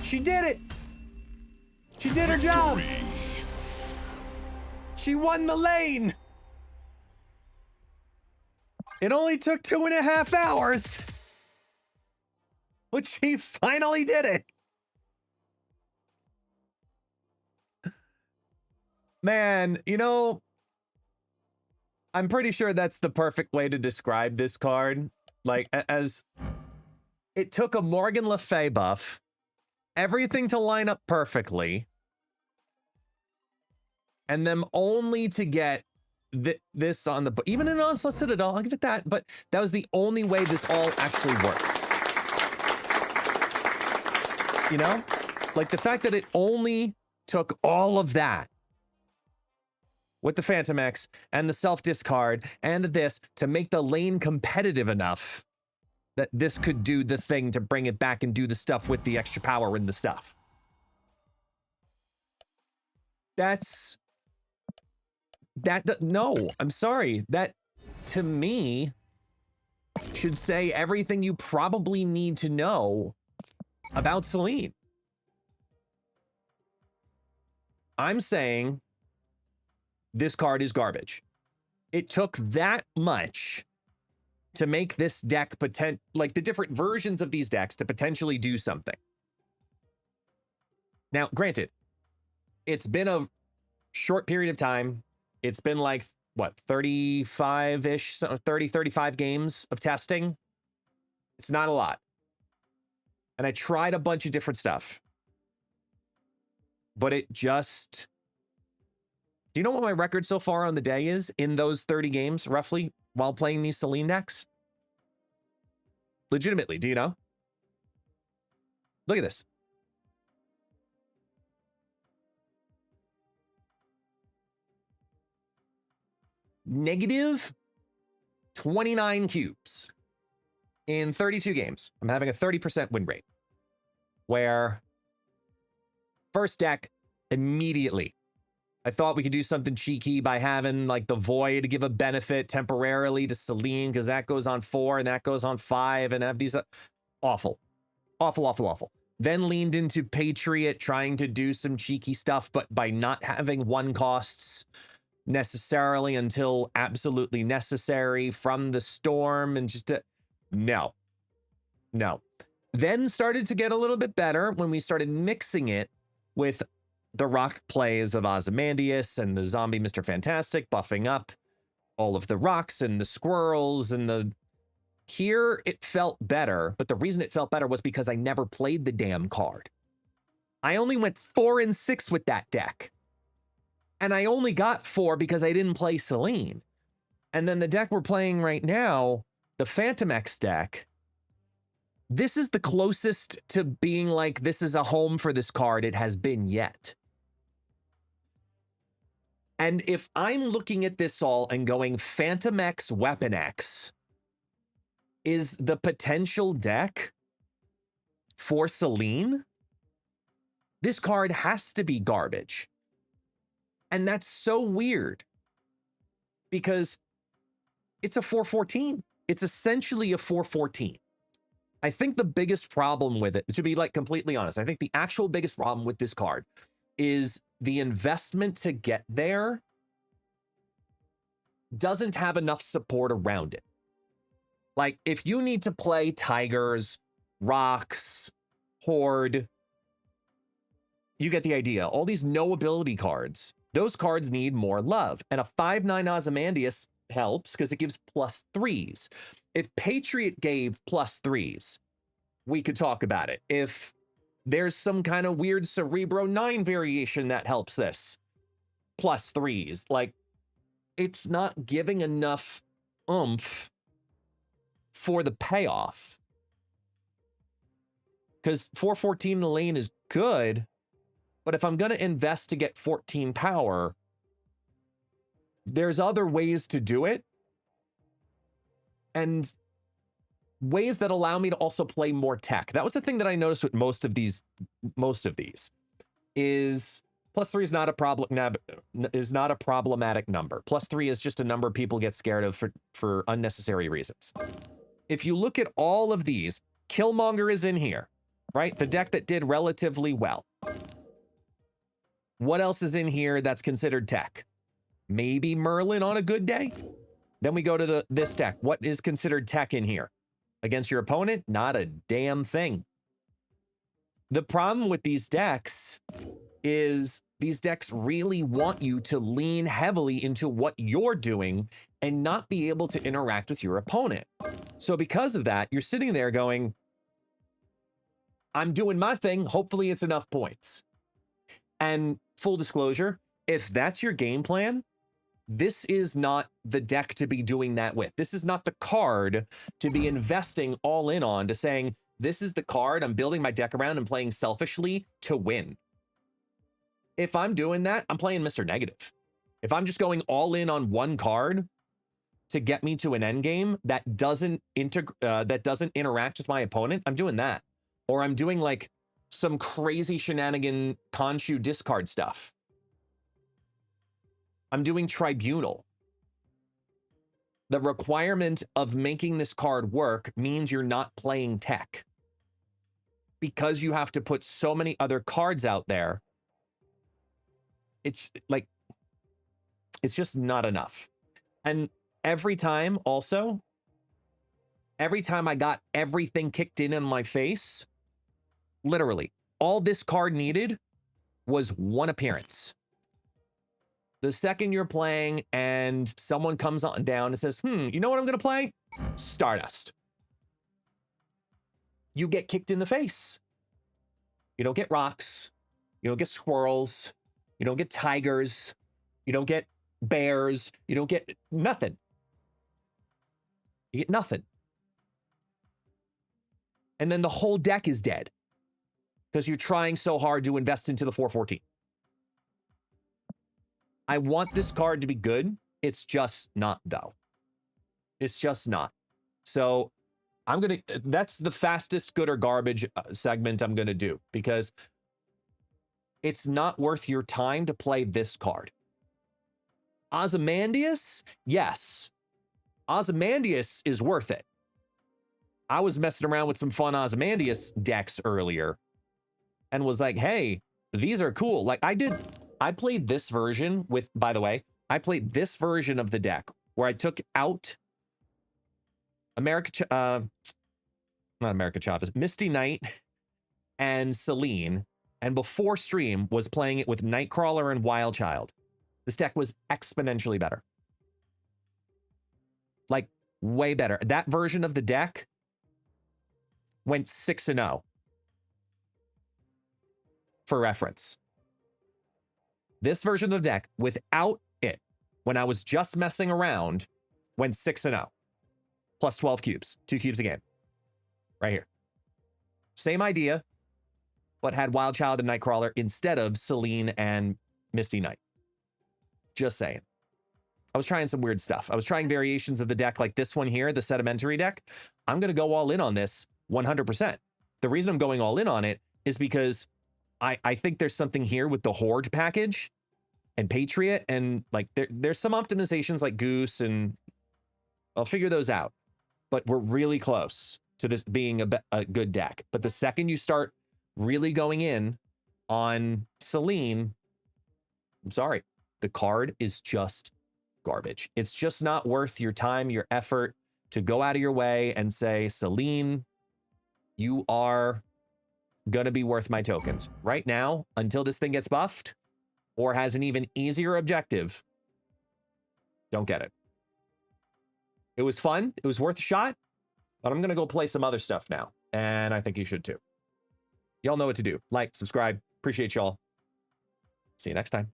She did it! She did her job! She won the lane! It only took 2.5 hours! But she finally did it! Man, you know, I'm pretty sure that's the perfect way to describe this card. Like, as it took a Morgan Le Fay buff, everything to line up perfectly, and them only to get this on the, even in Onslaught Citadel, I'll give it that, but that was the only way this all actually worked. You know? Like, the fact that it only took all of that with the Phantom X and the self-discard and this to make the lane competitive enough that this could do the thing to bring it back and do the stuff with the extra power in the stuff. No, I'm sorry. That, to me, should say everything you probably need to know about Selene. I'm saying this card is garbage. It took that much to make this deck like the different versions of these decks to potentially do something. Now, granted, it's been a short period of time. It's been like, what, 35-ish, 30, 35 games of testing. It's not a lot. And I tried a bunch of different stuff. But it just... Do you know what my record so far on the day is in those 30 games, roughly, while playing these Selene decks? Legitimately, do you know? Look at this. Negative 29 cubes in 32 games. I'm having a 30% win rate. Where first deck, immediately, I thought we could do something cheeky by having like the Void give a benefit temporarily to Selene, because that goes on 4 and that goes on 5, and have these awful. Awful, awful, awful. Then leaned into Patriot, trying to do some cheeky stuff, but by not having 1 costs necessarily until absolutely necessary from the Storm, and just no. Then started to get a little bit better when we started mixing it with the rock plays of Ozymandias and the zombie Mr. Fantastic, buffing up all of the rocks and the squirrels and the... Here, it felt better, but the reason it felt better was because I never played the damn card. I only went 4 and 6 with that deck. And I only got 4 because I didn't play Selene. And then the deck we're playing right now, the Phantom X deck, this is the closest to being like, this is a home for this card it has been yet. And if I'm looking at this all and going Phantom X, Weapon X is the potential deck for Selene, this card has to be garbage. And that's so weird because it's a 414. It's essentially a 414. I think the biggest problem with it, to be like completely honest, I think the actual biggest problem with this card is the investment to get there doesn't have enough support around it. Like, if you need to play Tigers, Rocks, Horde, you get the idea. All these no ability cards, those cards need more love. And a 5/9 Ozymandias helps because it gives +3s. If Patriot gave +3s, we could talk about it. If there's some kind of weird Cerebro 9 variation that helps this, +3s. Like, it's not giving enough oomph for the payoff. Because 414 in the lane is good, but if I'm going to invest to get 14 power, there's other ways to do it. And ways that allow me to also play more tech. That was the thing that I noticed with most of these is +3 is not a problem, is not a problematic number. +3 is just a number people get scared of for unnecessary reasons. If you look at all of these, Killmonger is in here. right? The deck that did relatively well. What else is in here that's considered tech? Maybe Merlin on a good day? Then we go to this deck. What is considered tech in here? Against your opponent? Not a damn thing. The problem with these decks is these decks really want you to lean heavily into what you're doing and not be able to interact with your opponent. So because of that, you're sitting there going, I'm doing my thing. Hopefully it's enough points. And full disclosure, if that's your game plan, this is not the deck to be doing that with. This is not the card to be investing all in on, to saying, this is the card I'm building my deck around and playing selfishly to win. If I'm doing that, I'm playing Mr. Negative. If I'm just going all in on one card to get me to an end game that doesn't interact with my opponent, I'm doing that. Or I'm doing like some crazy shenanigan Khonshu discard stuff. I'm doing Tribunal. The requirement of making this card work means you're not playing tech. Because you have to put so many other cards out there, it's like, it's just not enough. And every time also, every time I got everything kicked in my face, literally, all this card needed was one appearance. The second you're playing and someone comes on down and says, you know what I'm going to play? Stardust. You get kicked in the face. You don't get rocks. You don't get squirrels. You don't get tigers. You don't get bears. You don't get nothing. You get nothing. And then the whole deck is dead because you're trying so hard to invest into the 414. I want this card to be good. It's just not, though. It's just not. So that's the fastest good or garbage segment I'm going to do, because it's not worth your time to play this card. Ozymandias, yes. Ozymandias is worth it. I was messing around with some fun Ozymandias decks earlier and was like, hey, these are cool. Like I played this version with, by the way, I played this version of the deck where I took out Misty Knight and Selene, and before stream was playing it with Nightcrawler and Wild Child. This deck was exponentially better. Like, way better. That version of the deck went 6-0. For reference. This version of the deck, without it, when I was just messing around, went 6-0. Plus 12 cubes. 2 cubes a game. Right here. Same idea, but had Wild Child and Nightcrawler instead of Selene and Misty Knight. Just saying. I was trying some weird stuff. I was trying variations of the deck like this one here, the Sedimentary deck. I'm going to go all in on this 100%. The reason I'm going all in on it is because I think there's something here with the Horde package and Patriot, and like there's some optimizations like Goose, and I'll figure those out. But we're really close to this being a good deck. But the second you start really going in on Selene, I'm sorry, the card is just garbage. It's just not worth your time, your effort to go out of your way and say, Selene, you are gonna be worth my tokens. Right now, until this thing gets buffed or has an even easier objective, don't get it. It was fun. It was worth a shot, but I'm gonna go play some other stuff now, and I think you should too. Y'all know what to do. Like, subscribe. Appreciate y'all. See you next time.